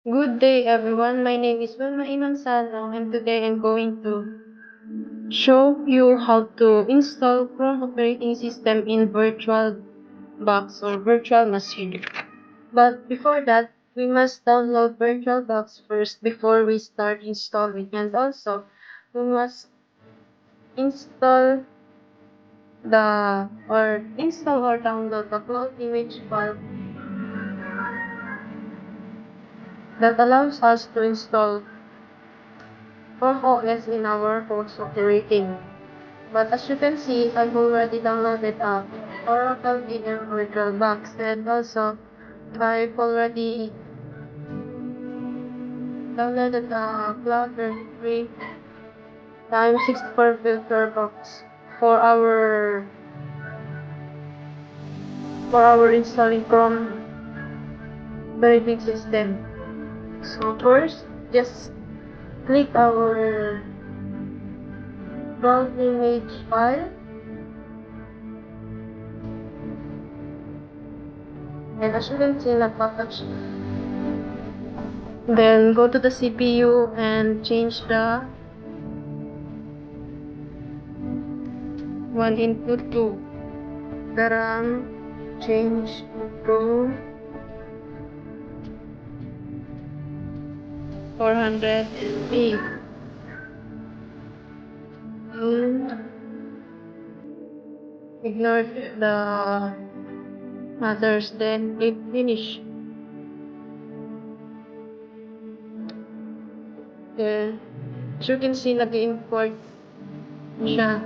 Good day, everyone. My name is Wilma Imansano, and today I'm going to show you how to install Chrome operating system in VirtualBox or virtual machine. But before that, we must download VirtualBox first before we start installing, and also we must install install or download the cloud image file that allows us to install Chrome OS in our host operating. But as you can see, I've already downloaded Oracle VM VirtualBox, and also I've already downloaded Cloud 33 times 64 VirtualBox for our installing Chrome operating system. So first, just click our Cloud image file, and as you can see, nagpapatch. Then go to the CPU and change the one input to the RAM, change to 400 MB. Ignore the others, then click finish. Then, as you can see, nag-import siya.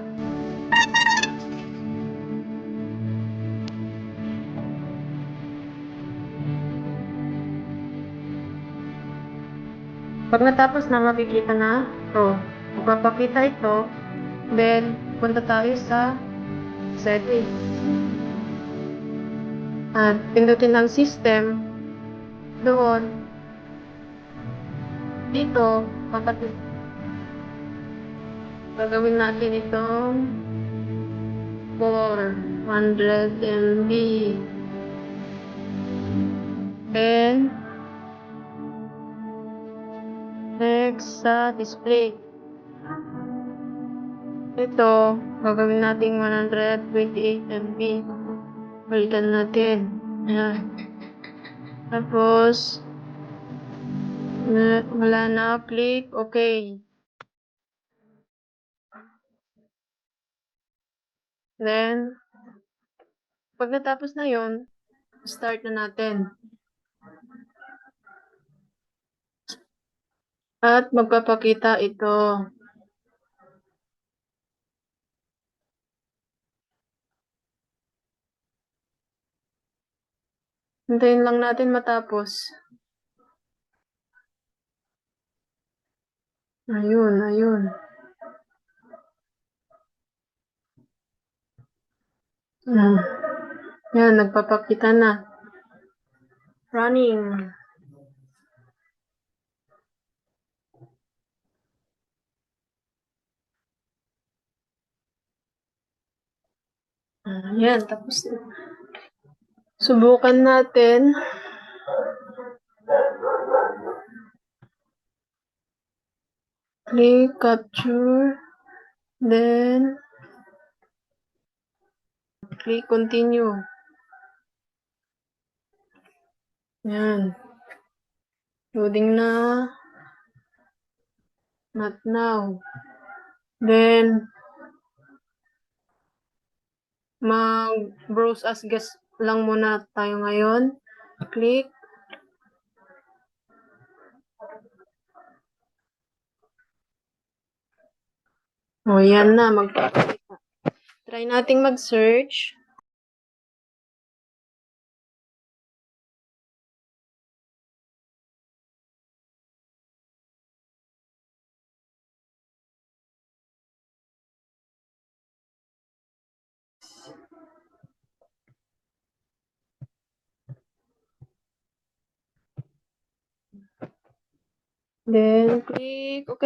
Pag natapos na, makikita na ito. Magpapakita ito, then punta tayo sa settings. At pindutin ang system. Doon, dito, gagawin natin itong 400 MB. And next sa display. Ito, gagawin natin 128 MB. Balikan natin. Ayan. Tapos, wala na. Click OK. Then, pag natapos na yon, start na natin. At magpapakita ito. Hintayin lang natin matapos. Ayun. Yan, nagpapakita na. Running. Yan, tapos na. Subukan natin. Click capture. Then, click continue. Yan. Loading na. Not now. Then, mag-browse as guest lang muna tayo ngayon. Click. O, yan na. Magpapakita. Try nating mag-search. Then, click OK.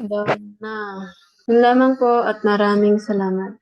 Done na. Yun lamang po at maraming salamat.